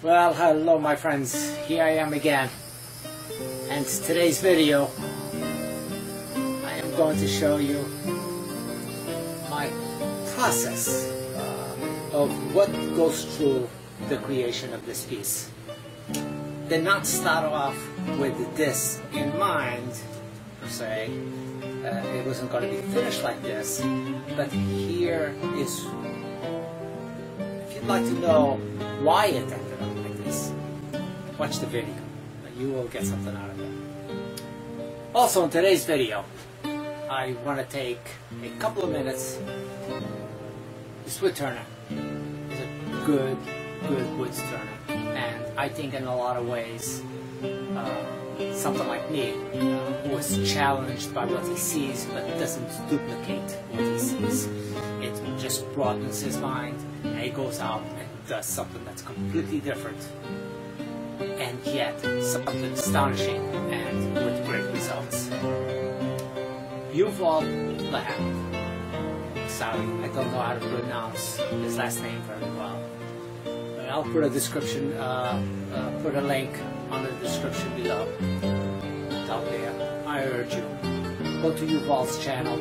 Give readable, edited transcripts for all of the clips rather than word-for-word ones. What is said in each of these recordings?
Well, hello my friends, here I am again, and today's video I am going to show you my process of what goes through the creation of this piece. Did not start off with this in mind per se. It wasn't going to be finished like this, but here is, if you'd like to know why it ended up like this, watch the video. You will get something out of it. Also in today's video, I want to take a couple of minutes. This wood turner is a good wood turner, and I think in a lot of ways something like me, who is challenged by what he sees but doesn't duplicate what he sees. It just broadens his mind, and he goes out and does something that's completely different, and yet something astonishing and with great results. Yuval sorry, I don't know how to pronounce his last name very well, but I'll put a description, put a link on the description below. Out there, I urge you, go to Yuval's channel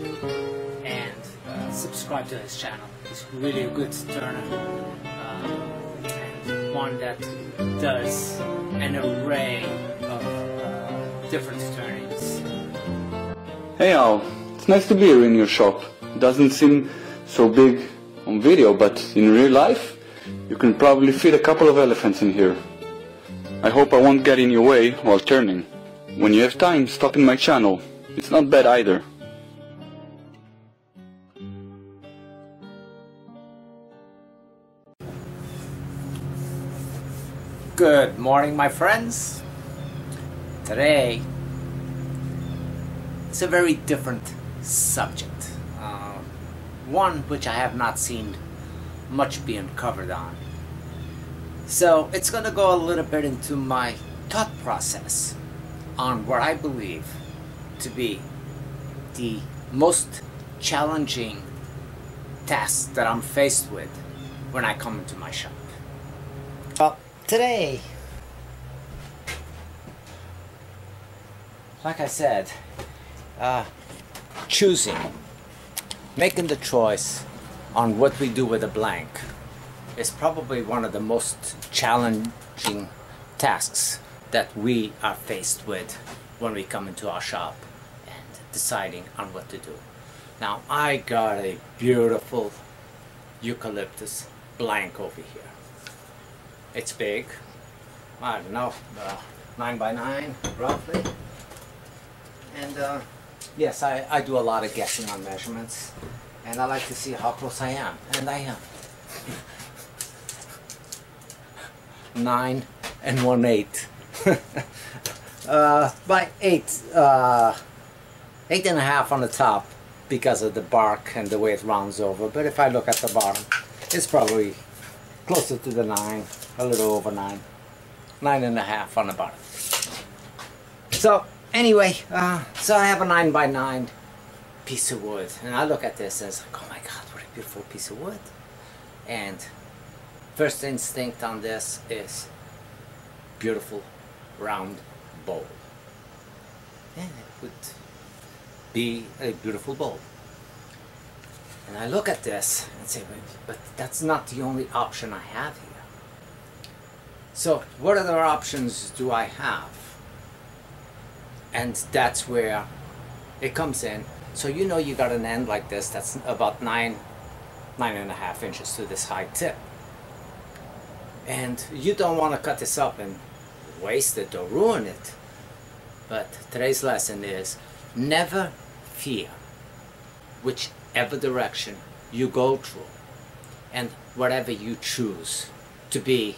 and subscribe to his channel. He's really a good turner, and one that does an array of different turnings. Hey Al, it's nice to be here in your shop. It doesn't seem so big on video, but in real life you can probably fit a couple of elephants in here. I hope I won't get in your way while turning. When you have time, stop in my channel. It's not bad either. Good morning, my friends. Today it's a very different subject. One which I have not seen much being covered on. So it's going to go a little bit into my thought process on what I believe to be the most challenging tasks that I'm faced with when I come into my shop. Well, today, like I said, making the choice on what we do with a blank is probably one of the most challenging tasks that we are faced with when we come into our shop and deciding on what to do. Now, I got a beautiful eucalyptus blank over here. It's big, I don't know, 9 by 9 roughly, and yes, I do a lot of guessing on measurements, and I like to see how close I am, and I am 9 1/8 by 8.5 on the top because of the bark and the way it rounds over. But if I look at the bottom, it's probably closer to the 9, a little over 9, 9.5 on the bottom. So anyway, so I have a 9 by 9 piece of wood, and I look at this and it's like, oh my God, what a beautiful piece of wood. And first instinct on this is beautiful round bowl. And it would be a beautiful bowl. And I look at this and say, but that's not the only option I have here. So what other options do I have? And that's where it comes in. So you know you got an end like this that's about 9.5 inches to this high tip. And you don't want to cut this up and waste it or ruin it. But today's lesson is never fear whichever direction you go through and whatever you choose to be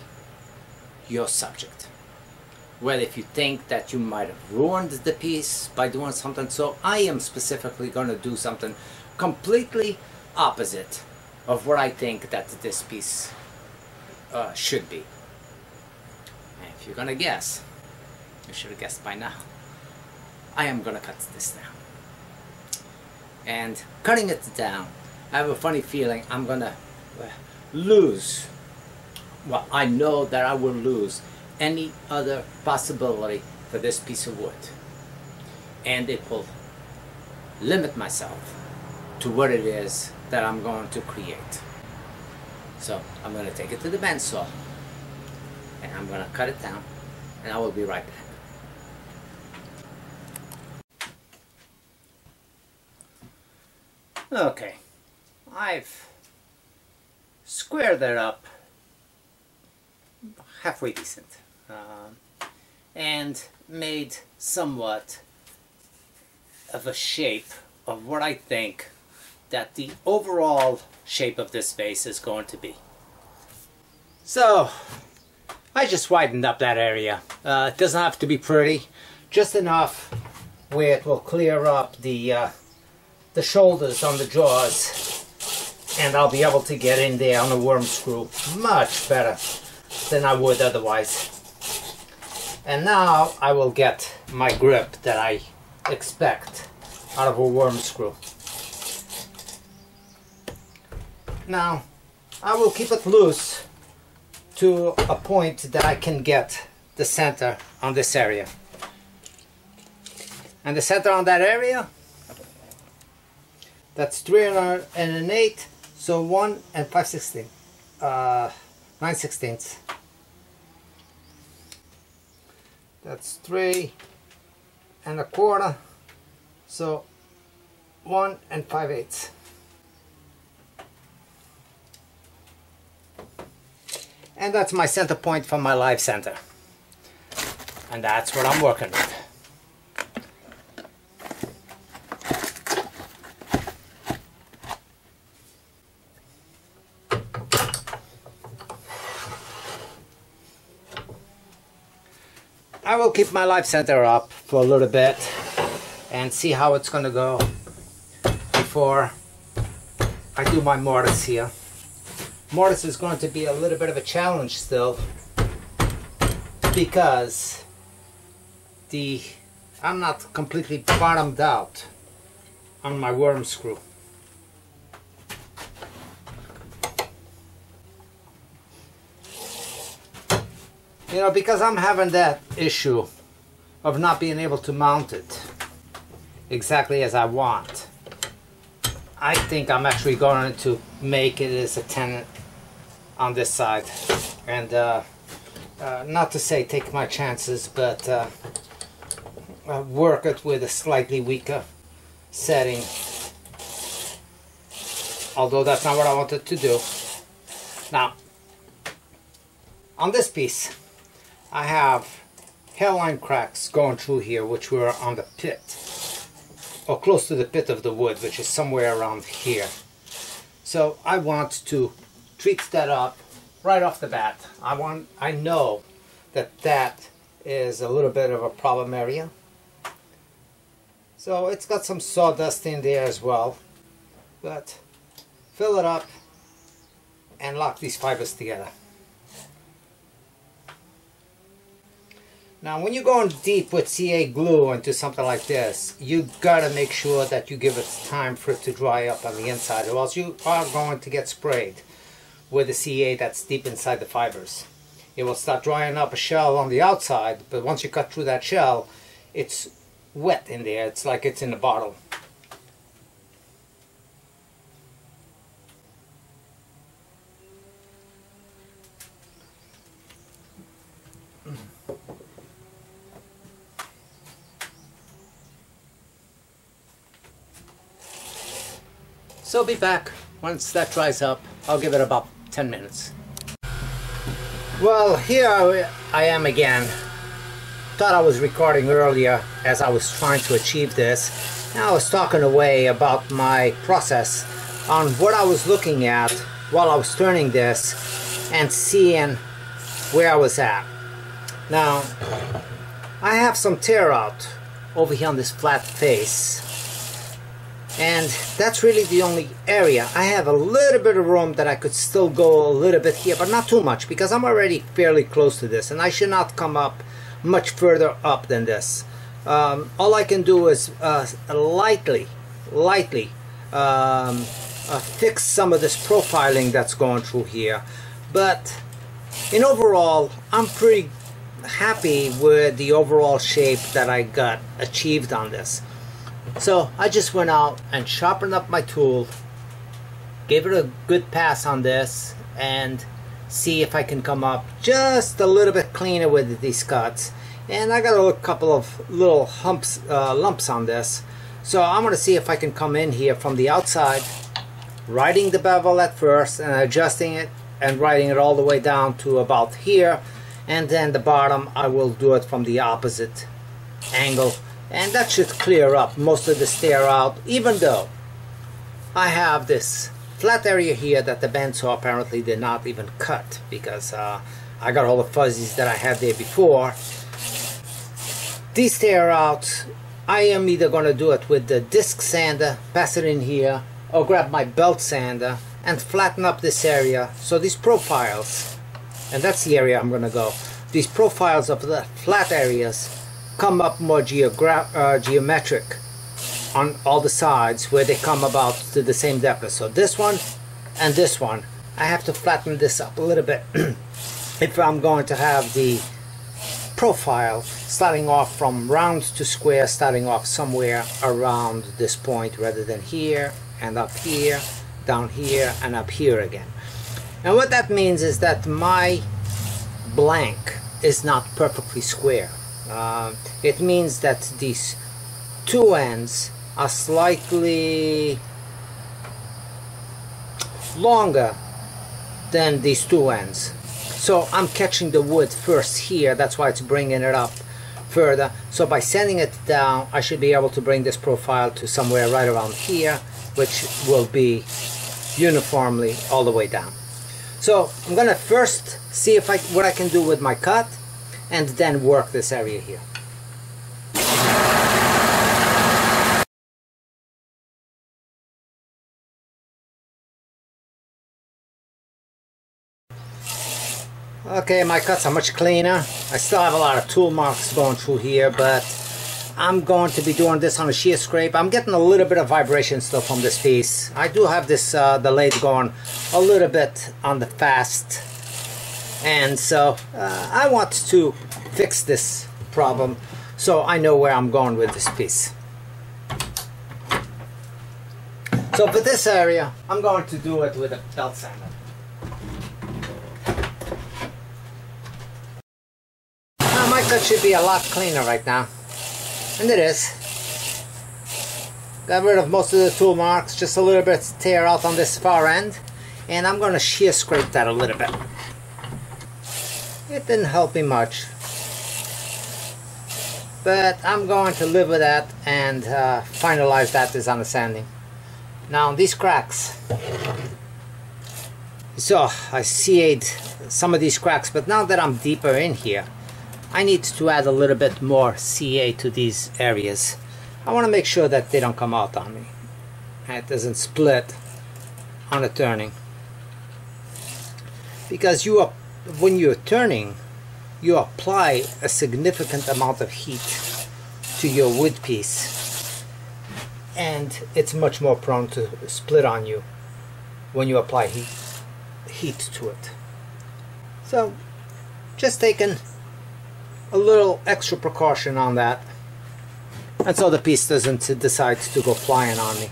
your subject. Whether if you think that you might have ruined the piece by doing something, so I am specifically going to do something completely opposite of what I think that this piece should be. And if you're going to guess, you should have guessed by now, I am going to cut this down. And cutting it down, I have a funny feeling I'm going to lose well, I know that I will lose any other possibility for this piece of wood, and it will limit myself to what it is that I'm going to create. So I'm going to take it to the bandsaw and I'm going to cut it down, and I will be right back. Okay, I've squared it up halfway decent and made somewhat of a shape of what I think that the overall shape of this vase is going to be. So I just widened up that area. It doesn't have to be pretty, just enough where it will clear up the shoulders on the jaws, and I'll be able to get in there on a worm screw much better than I would otherwise. And now I will get my grip that I expect out of a worm screw. Now I will keep it loose to a point that I can get the center on this area. And the center on that area, that's 3 1/8, so 1 5/16, 9/16. That's 3 1/4, so 1 5/8. And that's my center point from my live center. And that's what I'm working with. I will keep my live center up for a little bit and see how it's going to go before I do my mortise here. Mortise is going to be a little bit of a challenge still, because I'm not completely bottomed out on my worm screw. You know, because I'm having that issue of not being able to mount it exactly as I want. I think I'm actually going to make it as a tenon on this side, and not to say take my chances, but work it with a slightly weaker setting, although that's not what I wanted to do. Now on this piece I have hairline cracks going through here, which were on the pit, or close to the pit of the wood, which is somewhere around here. So I want to treat that up right off the bat. I know that that is a little bit of a problem area. So it's got some sawdust in there as well, but fill it up and lock these fibers together. Now when you're going deep with CA glue into something like this, you gotta make sure that you give it time for it to dry up on the inside, or else you are going to get sprayed with the CA that's deep inside the fibers. It will start drying up a shell on the outside, but once you cut through that shell, it's wet in there. It's like it's in a bottle. So I'll be back once that dries up. I'll give it about 10 minutes. Well, here I am again. Thought I was recording earlier as I was trying to achieve this. Now I was talking away about my process on what I was looking at while I was turning this and seeing where I was at. Now I have some tear out over here on this flat face, and that's really the only area. I have a little bit of room that I could still go a little bit here, but not too much, because I'm already fairly close to this and I should not come up much further up than this. All I can do is lightly fix some of this profiling that's going through here, but in overall, I'm pretty happy with the overall shape that I got achieved on this. So I just went out and sharpened up my tool, gave it a good pass on this, and see if I can come up just a little bit cleaner with these cuts. And I got a couple of little lumps on this, so I'm going to see if I can come in here from the outside, riding the bevel at first and adjusting it and riding it all the way down to about here, and then the bottom I will do it from the opposite angle, and that should clear up most of the stare out, even though I have this flat area here that the bandsaw apparently did not even cut, because I got all the fuzzies that I had there before. These tear outs, I am either going to do it with the disc sander, pass it in here, or grab my belt sander and flatten up this area. So these profiles, and that's the area I'm going to go, these profiles of the flat areas come up more geometric on all the sides, where they come about to the same depth. So this one and this one, I have to flatten this up a little bit if I'm going to have the profile starting off from round to square, starting off somewhere around this point rather than here and up here, down here and up here again. And what that means is that my blank is not perfectly square. It means that these two ends are slightly longer than these two ends. So I'm catching the wood first here, that's why it's bringing it up further. So by sending it down, I should be able to bring this profile to somewhere right around here, which will be uniformly all the way down. So I'm gonna first see if what I can do with my cut, and then work this area here. Okay, my cuts are much cleaner. I still have a lot of tool marks going through here, but I'm going to be doing this on a shear scrape. I'm getting a little bit of vibration still from this piece. I do have this the lathe going a little bit on the fast, and so I want to fix this problem so I know where I'm going with this piece. So for this area, I'm going to do it with a belt sander. My cut should be a lot cleaner right now, and it is. Got rid of most of the tool marks, just a little bit tear out on this far end, and I'm going to shear scrape that a little bit. It didn't help me much, but I'm going to live with that and finalize that on the sanding. Now these cracks, so I CA'd some of these cracks, but now that I'm deeper in here, I need to add a little bit more CA to these areas. I want to make sure that they don't come out on me and it doesn't split on the turning, because when you're turning, you apply a significant amount of heat to your wood piece, and it's much more prone to split on you when you apply heat to it. So just taking a little extra precaution on that, and so the piece doesn't decide to go flying on me.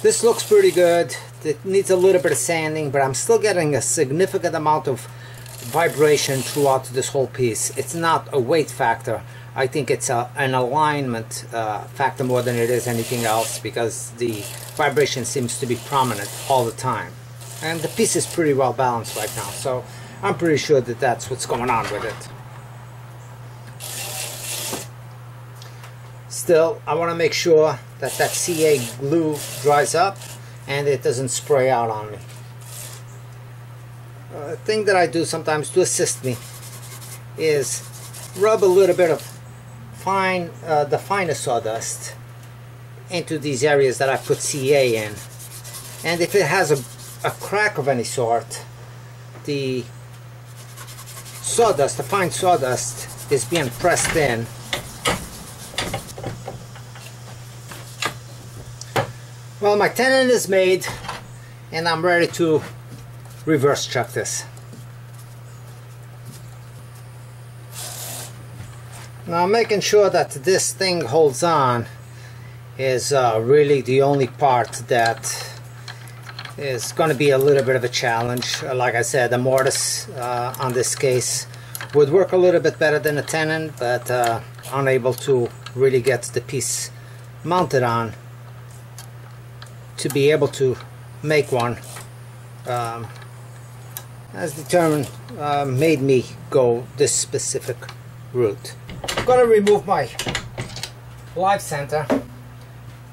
This looks pretty good. It needs a little bit of sanding, but I'm still getting a significant amount of vibration throughout this whole piece. It's not a weight factor. I think it's an alignment factor more than it is anything else, because the vibration seems to be prominent all the time. And the piece is pretty well balanced right now, so I'm pretty sure that that's what's going on with it. Still, I want to make sure that that CA glue dries up and it doesn't spray out on me. A thing that I do sometimes to assist me is rub a little bit of the finest sawdust into these areas that I put CA in, and if it has a crack of any sort, the sawdust, the fine sawdust, is being pressed in. Well, my tenon is made and I'm ready to reverse chuck this. Now making sure that this thing holds on is really the only part that is going to be a little bit of a challenge. Like I said, the mortise on this case would work a little bit better than a tenon, but unable to really get the piece mounted on to be able to make one as determined made me go this specific route. I'm going to remove my live center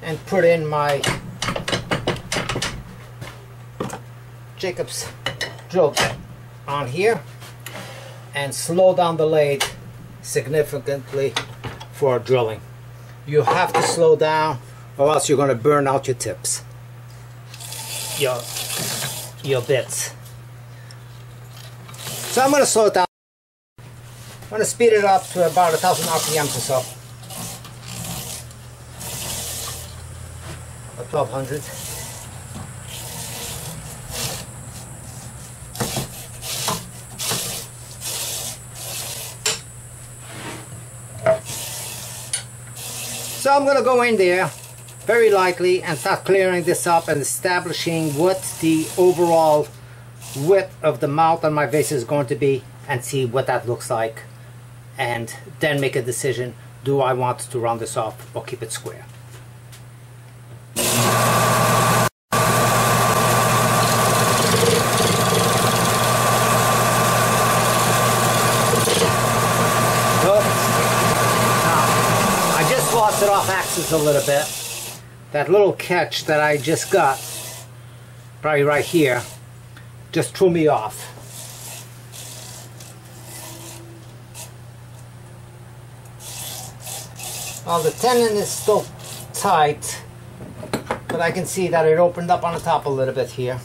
and put in my Jacob's drill bit on here and slow down the lathe significantly for drilling. You have to slow down or else you're going to burn out your tips, your bits. So I'm going to slow it down. I'm going to speed it up to about 1,000 RPM or so. Or 1,200. So I'm going to go in there very lightly and start clearing this up and establishing what the overall width of the mouth on my vase is going to be and see what that looks like, and then make a decision: do I want to round this off or keep it square? Lost it off axis a little bit. That little catch that I just got, probably right here, just threw me off. Well, the tenon is still tight, but I can see that it opened up on the top a little bit here.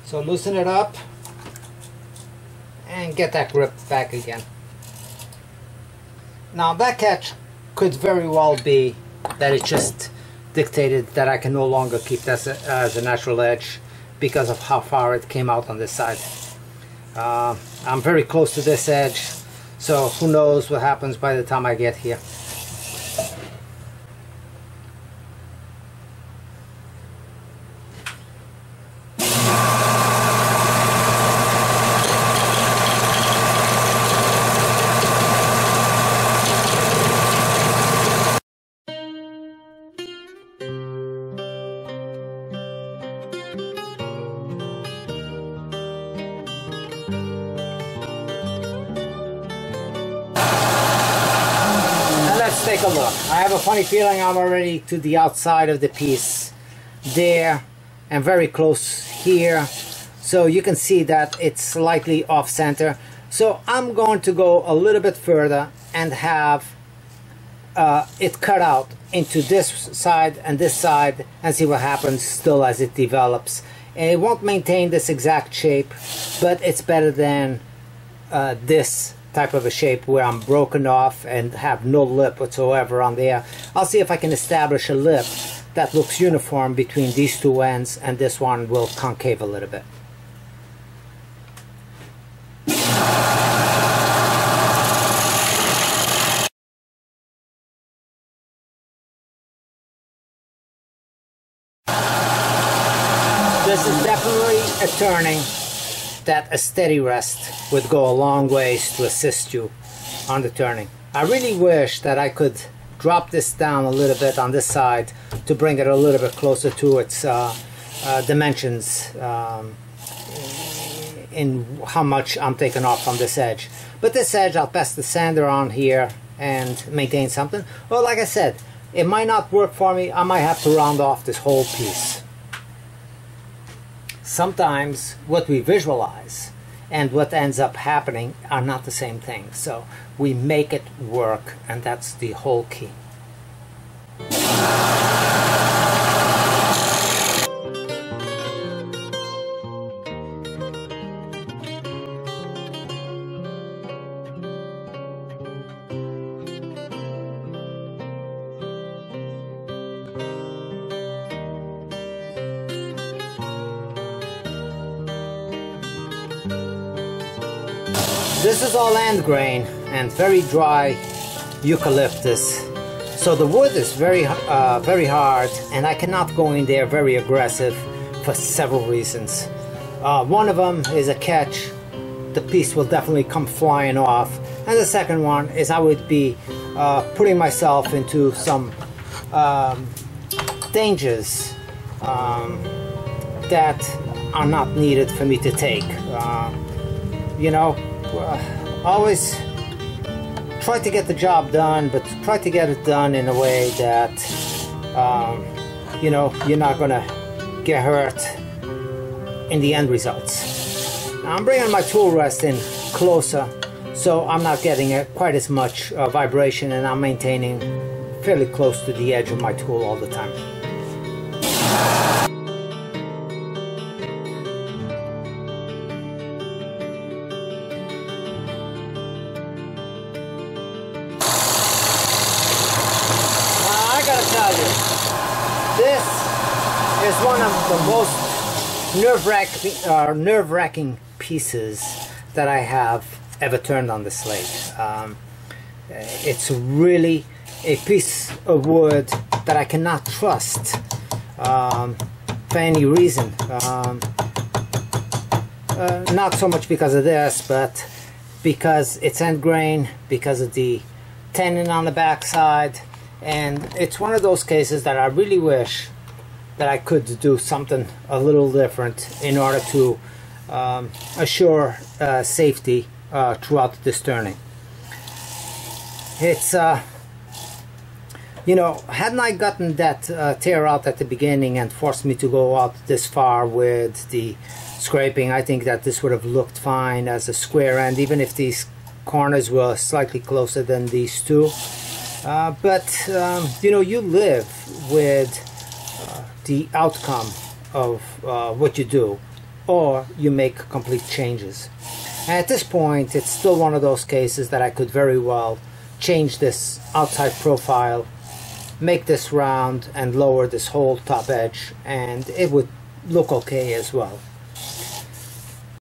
So loosen it up and get that grip back again. Now that catch could very well be that it just dictated that I can no longer keep this as a natural edge because of how far it came out on this side. I'm very close to this edge, so who knows what happens by the time I get here. Take a look. I have a funny feeling I'm already to the outside of the piece there and very close here, so you can see that it's slightly off center. So I'm going to go a little bit further and have it cut out into this side and see what happens still as it develops. And it won't maintain this exact shape, but it's better than this type of a shape where I'm broken off and have no lip whatsoever on there. I'll see if I can establish a lip that looks uniform between these two ends, and this one will concave a little bit. This is definitely a turning that a steady rest would go a long ways to assist you on the turning. I really wish that I could drop this down a little bit on this side to bring it a little bit closer to its dimensions in how much I'm taking off from this edge. But this edge, I'll pass the sander on here and maintain something. Well, like I said, it might not work for me. I might have to round off this whole piece. Sometimes what we visualize and what ends up happening are not the same thing. So we make it work, and that's the whole key. This is all end grain. and very dry eucalyptus. So the wood is very hard, and I cannot go in there very aggressive for several reasons. One of them is a catch. The piece will definitely come flying off. And the second one is I would be putting myself into some dangers that are not needed for me to take. You know, always try to get the job done, but try to get it done in a way that you know, you're not gonna get hurt in the end results. Now I'm bringing my tool rest in closer, so I'm not getting quite as much vibration, and I'm maintaining fairly close to the edge of my tool all the time. I gotta tell you, this is one of the most nerve-wracking pieces that I have ever turned on the slate. It's really a piece of wood that I cannot trust for any reason. Not so much because of this, but because it's end grain, because of the tenon on the back side, and it's one of those cases that I really wish that I could do something a little different in order to assure safety throughout this turning. It's you know, hadn't I gotten that tear out at the beginning and forced me to go out this far with the scraping, I think that this would have looked fine as a square end, even if these corners were slightly closer than these two. But you know, you live with the outcome of what you do, or you make complete changes. And at this point, it's still one of those cases that I could very well change this outside profile, make this round, and lower this whole top edge, and it would look okay as well.